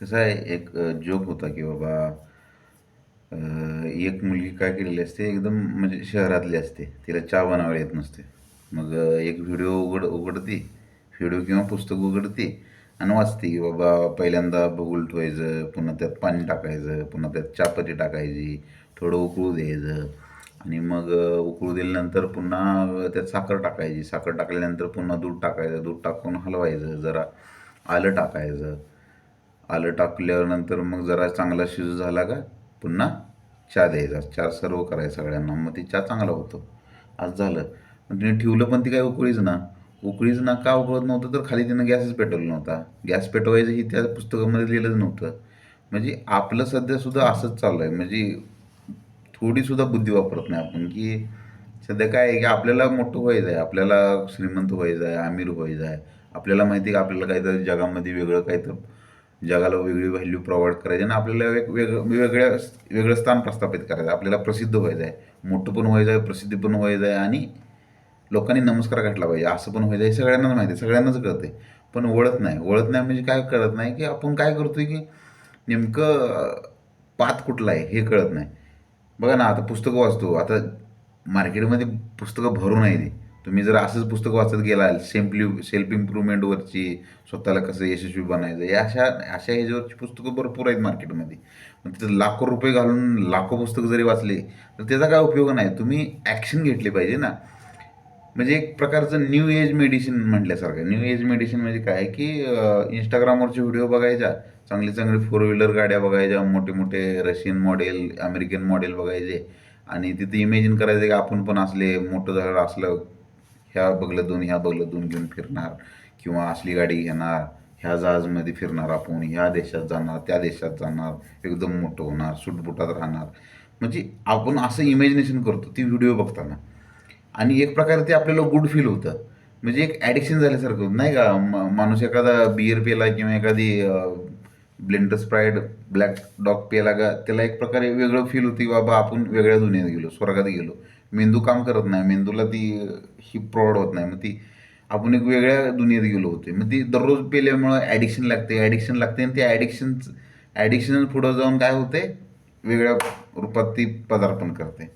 कसं आहे एक जोक होता की बाबा एक मुलगी काय केलेली असते एकदम म्हणजे शहरातली असते, तिला चहा बनवायला येत नसते. मग एक व्हिडिओ उघडते, व्हिडिओ किंवा पुस्तक उघडते आणि वाचते की बाबा पहिल्यांदा बगुल ठेवायचं, पुन्हा त्यात पाणी टाकायचं, पुन्हा त्यात चहापत्ती टाकायची, थोडं उकळू द्यायचं आणि मग उकळू दिल्यानंतर पुन्हा त्यात साखर टाकायची, साखर टाकल्यानंतर पुन्हा दूध टाकायचं, दूध टाकून हलवायचं, जरा आलं टाकायचं, आलं टाकल्यानंतर मग जरा चांगला शिजू झाला का पुन्हा चहा द्यायचा, चहा सर्व करायचा सगळ्यांना, मग ती चहा चांगला होतो. आज झालं. पण तिने ठेवलं पण ती काय उकळीच ना. उकळीच ना का उकळत नव्हतं तर खाली तिनं गॅसच पेटवला नव्हता. गॅस पेटवायचं ही त्या पुस्तकामध्ये लिहिलंच नव्हतं. म्हणजे आपलं सध्यासुद्धा असंच चाललं आहे. म्हणजे थोडीसुद्धा बुद्धी वापरत नाही आपण की सध्या काय आहे की आपल्याला मोठं व्हायचं आहे, आपल्याला श्रीमंत व्हायचं आहे, अमीर व्हायचं आहे. आपल्याला माहिती आहे की आपल्याला काहीतरी जगामध्ये वेगळं काहीतरी जगाला वेगळी व्हॅल्यू प्रोव्हाइड करायची आणि आपल्याला एक वेगळं स्थान प्रस्थापित करायचं आहे. आपल्याला प्रसिद्ध व्हायचं आहे, मोठं पण व्हायचं आहे, प्रसिद्धी पण व्हायचं आहे आणि लोकांनी नमस्कार घातला पाहिजे असं पण व्हायचं आहे. हे सगळ्यांनाच माहिती आहे, सगळ्यांनाच कळतं आहे. पण वळत नाही म्हणजे काय कळत नाही की आपण काय करतो की नेमकं पाथ कुठला आहे हे कळत नाही. बघा ना, आता पुस्तकं वाचतो. आता मार्केटमध्ये पुस्तकं भरून आहे ती. तुम्ही जर असंच पुस्तकं वाचत गेलाल सेल्फ इम्प्रूव्हमेंटवरची, स्वतःला कसं यशस्वी बनायचं, या अशा अशा ह्याच्यावरची पुस्तकं भरपूर आहेत मार्केटमध्ये. मग तिथं लाखो रुपये घालून लाखो पुस्तकं जरी वाचली तर त्याचा काय उपयोग नाही. तुम्ही ॲक्शन घेतली पाहिजे ना. म्हणजे एक प्रकारचं न्यू एज मेडिसिन म्हटल्यासारखं. न्यू एज मेडिसिन म्हणजे काय की इंस्टाग्रामवरचे व्हिडिओ बघायच्या, चांगली चांगली फोर व्हीलर गाड्या बघायच्या, मोठे मोठे रशियन मॉडेल, अमेरिकन मॉडेल बघायचे आणि तिथे इमॅजिन करायचं की आपण पण असले मोठं झालं असलं ह्या बगलं दोन घेऊन फिरणार किंवा असली गाडी घेणार, ह्या जहाजमध्ये फिरणार, आपण ह्या देशात जाणार, त्या देशात जाणार, एकदम मोठं होणार, सुटबुटात राहणार. म्हणजे आपण असं इमॅजिनेशन करतो ती व्हिडिओ बघताना आणि एक प्रकारे ते आपल्याला गुड फील होतं. म्हणजे एक ॲडिक्शन झाल्यासारखं होतं नाही का. माणूस एखादा बिअर पेला किंवा एखादी ब्लेंडर स्प्राईट ब्लॅक डॉग पेला का त्याला एक प्रकारे वेगळं फील होतं की बाबा आपण वेगळ्या दुनियेत गेलो, स्वर्गात गेलो. मेंदू काम करत नाही, मेंदूला ती ही प्रोव्हाइड होत नाही. मग ती आपण एक वेगळ्या दुनियेत गेलो होतो. मग ती दररोज पेल्यामुळं ॲडिक्शन लागते आणि त्या ॲडिक्शन पुढं जाऊन काय होते, वेगळ्या रूपात ती पदार्पण करते.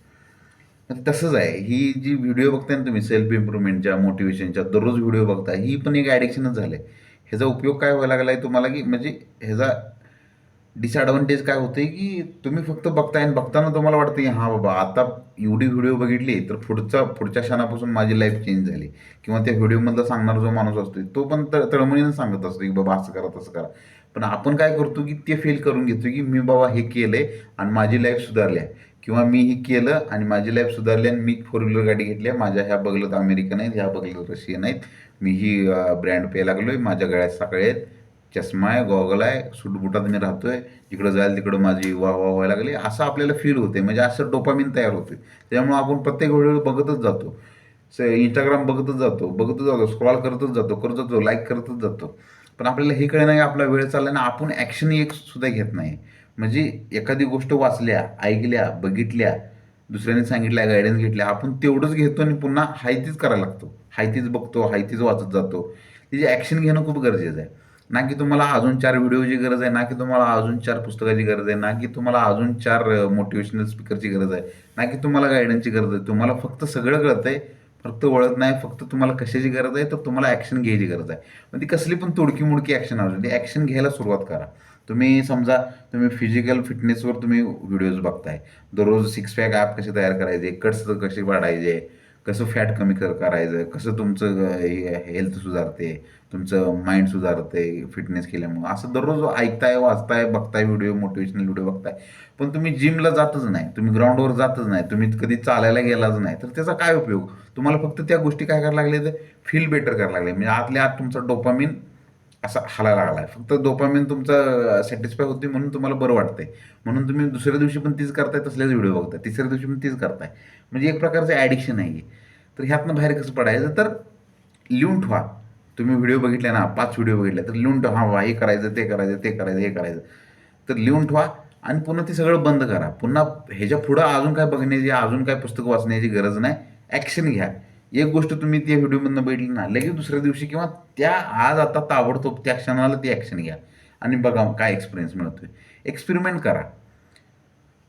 तर तसंच आहे. ही जी व्हिडिओ बघताय ना तुम्ही सेल्फ इम्प्रूव्हमेंटच्या, मोटिव्हेशनच्या, दररोज व्हिडिओ बघताय, ही पण एक ॲडिक्शनच झालं आहे. ह्याचा उपयोग काय व्हायला लागला आहे तुम्हाला की म्हणजे ह्याचा डिसएडव्हांटेज काय होते की तुम्ही फक्त बघताय आणि बघताना तुम्हाला वाटतं की हां बाबा आता एवढी व्हिडिओ बघितली तर पुढच्या क्षणापासून माझी लाईफ चेंज झाली किंवा त्या व्हिडिओमधला सांगणारा जो माणूस असतो तो पण तळमळीनं सांगत असतो की बाबा असं करा तसं करा. पण आपण काय करतो की ते फील करून घेतो की मी बाबा हे केलंय आणि माझी लाईफ सुधारली आहे किंवा मी हे केलं आणि माझी लाईफ सुधारली आणि मी फोर व्हीलर गाडी घेतली आहे, माझ्या ह्या बगलत अमेरिकन आहेत, ह्या बगलत रशियन आहेत, मी ही ब्रँड प्यायला लागलोय, माझ्या गळ्यात साखळे आहेत, चष्मा आहे, गॉगल आहे, सूटबुटात मी राहतोय, जिकडं जाईल तिकडं माझी वाह वाह व्हायला लागली, असं आपल्याला फील होते. म्हणजे असं डोपामिन तयार होते. त्यामुळे आपण प्रत्येक व्हिडिओ बघतच जातो. इंस्टाग्राम बघतच जातो, स्क्रॉल करत जातो, लाईक करतच जातो. पण आपल्याला हे कळलं नाही की आपला वेळ चालला ना, आपण ॲक्शन एक सुद्धा घेत नाही. म्हणजे एखादी गोष्ट वाचल्या, ऐकल्या, बघितल्या, दुसऱ्याने सांगितल्या, गायडन्स घेतल्या, आपण तेवढंच घेतो आणि पुन्हा हाय तीच करायला लागतो. हाय तीच बघतो, हाय तीच वाचत जातो. तिची ॲक्शन घेणं खूप गरजेचं आहे. ना की तुम्हाला अजून 4 व्हिडिओची गरज आहे, ना की तुम्हाला अजून 4 पुस्तकाची गरज आहे, ना की तुम्हाला अजून 4 मोटिव्हेशनल स्पीकरची गरज आहे, ना की तुम्हाला गायडन्सची गरज आहे. तुम्हाला फक्त सगळं कळतंय, फक्त वळत नाही. फक्त तुम्हाला कशाची गरज आहे, तर तुम्हाला ॲक्शन घ्यायची गरज आहे. मग ती कसली पण तोडकी-मोडकी ॲक्शन असू दे, ॲक्शन घ्यायला सुरुवात करा. तुम्ही समजा तुम्ही फिजिकल फिटनेसवर तुम्ही व्हिडिओज बघताय. दररोज सिक्स पॅक ॲप कसे तयार करायचे, कट्स कसे वाढायचे, कसं फॅट कमी करायचं, कसं तुमचं हेल्थ सुधारते, तुमचं माइंड सुधारते फिटनेस केल्यामुळं. असं दररोज ऐकताय, वाचताय, बघताय व्हिडिओ, मोटिव्हेशनल व्हिडिओ बघताय. पण तुम्ही जिमला जातच नाही, तुम्ही ग्राउंडवर जातच नाही, तुम्ही कधी चालायला गेलाच नाही, तर त्याचा काय उपयोग? तुम्हाला फक्त त्या गोष्टी काय करायला लागल्या तर फील बेटर करायला लागले. म्हणजे आतल्या आत तुमचा डोपामिन असा हालायला लागला आहे. फक्त डोपामिन तुमचा सॅटिस्फाय होते म्हणून तुम्हाला बरं वाटतंय. म्हणून तुम्ही दुसऱ्या दिवशी पण तीच करताय, तसलेच व्हिडिओ बघताय. तिसऱ्या दिवशी पण तीच करताय. म्हणजे एक प्रकारचं ॲडिक्शन आहे हे. तर ह्यातनं बाहेर कसं पडायचं तर लिहून ठेवा. तुम्ही व्हिडिओ बघितले ना, 5 व्हिडिओ बघितले तर लिहून ठेवा. हां बाबा हे करायचं, ते करायचं, ते करायचं, हे करायचं. तर लिहून ठेवा आणि पुन्हा ते सगळं बंद करा. पुन्हा ह्याच्या पुढं अजून काय बघण्याची, अजून काय पुस्तकं वाचण्याची गरज नाही. ॲक्शन घ्या. एक गोष्ट तुम्ही त्या व्हिडिओमधनं बघितली ना, लगेच दुसऱ्या दिवशी किंवा त्या आज आता ताबडतोब त्या क्षणाला ती ॲक्शन घ्या. आणि बघा काय एक्सपिरियन्स मिळतोय. एक्सपेरिमेंट करा.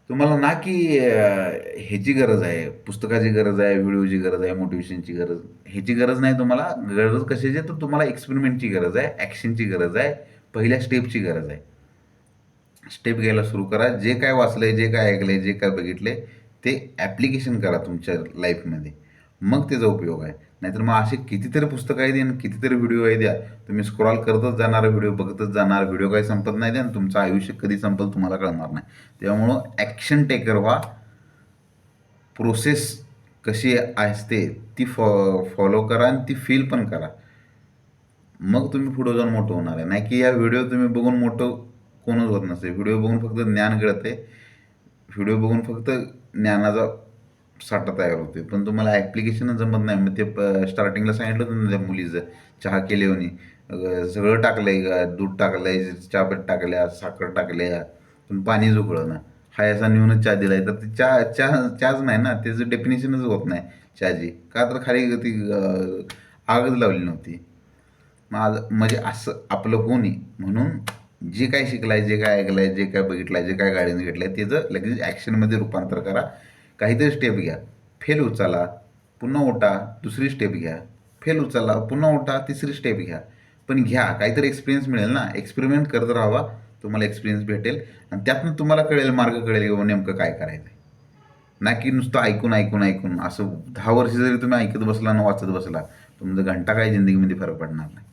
तुम्हाला ना की ह्याची गरज आहे, पुस्तकाची गरज आहे, व्हिडिओची गरज आहे, मोटिवेशनची गरज, ह्याची गरज नाही तुम्हाला. गरज कशाची आहे, तर तुम्हाला एक्सपेरिमेंटची गरज आहे, ॲक्शनची गरज आहे, पहिल्या स्टेपची गरज आहे. स्टेप घ्यायला सुरू करा. जे काय वाचलंय, जे काय ऐकलंय, जे काय बघितलंय ते ॲप्लिकेशन करा तुमच्या लाईफमध्ये. मग त्याचा उपयोग आहे. नाहीतर मग असे कितीतरी पुस्तकं आहेत आणि कितीतरी व्हिडिओ आहे द्या. तुम्ही स्क्रॉल करतच जाणार, व्हिडिओ बघतच जाणार, व्हिडिओ काही संपत नाही द्या आणि तुमचं आयुष्य कधी संपल तुम्हाला कळणार नाही. त्यामुळं ॲक्शन टेकर व्हा. प्रोसेस कशी असते ती फॉलो करा आणि ती फील पण करा. मग तुम्ही पुढे जाऊन मोठं होणार आहे. नाही की या व्हिडिओ तुम्ही बघून मोठं कोणच होत नसते. व्हिडिओ बघून फक्त ज्ञान कळते. व्हिडिओ बघून फक्त ज्ञानाचा साठा तयार होते. पण तुम्हाला ॲप्लिकेशनच जमत नाही. मग ते स्टार्टिंगला सांगितलं होतं ना त्या मुलीचं, चहा केल्यावानी सगळं टाकलंय, दूध टाकलंय, चहापत्ती टाकल्या, साखर टाकल्या, पण पाणीच उकळना. हा असा नेऊनच चहा दिलाय, तर ती चहाच नाही ना, त्याचं डेफिनेशनच होत नाही चहाची. का तर खाली ती आगच लावली नव्हती. मग म्हणजे असं आपलं होऊ नये म्हणून जे काय शिकलाय, जे काय ऐकलंय, जे काय बघितलंय, जे काय गाडीने घेतलंय त्याचं लगेच ॲक्शनमध्ये रूपांतर करा. काहीतरी स्टेप घ्या, फेल उचला, पुन्हा उठा, दुसरी स्टेप घ्या, फेल उचला, पुन्हा उठा, तिसरी स्टेप घ्या. पण घ्या, काहीतरी एक्सपिरियन्स मिळेल ना. एक्सपेरिमेंट करत राहावा, तुम्हाला एक्सपिरियन्स भेटेल आणि त्यातनं तुम्हाला कळेल, मार्ग कळेल की बाबा नेमकं काय करायचं आहे. ना की नुसतं ऐकून ऐकून ऐकून असं 10 वर्ष जरी तुम्ही ऐकत बसला आणि वाचत बसला, तुमचं घंटा काही जिंदगीमध्ये फरक पडणार नाही.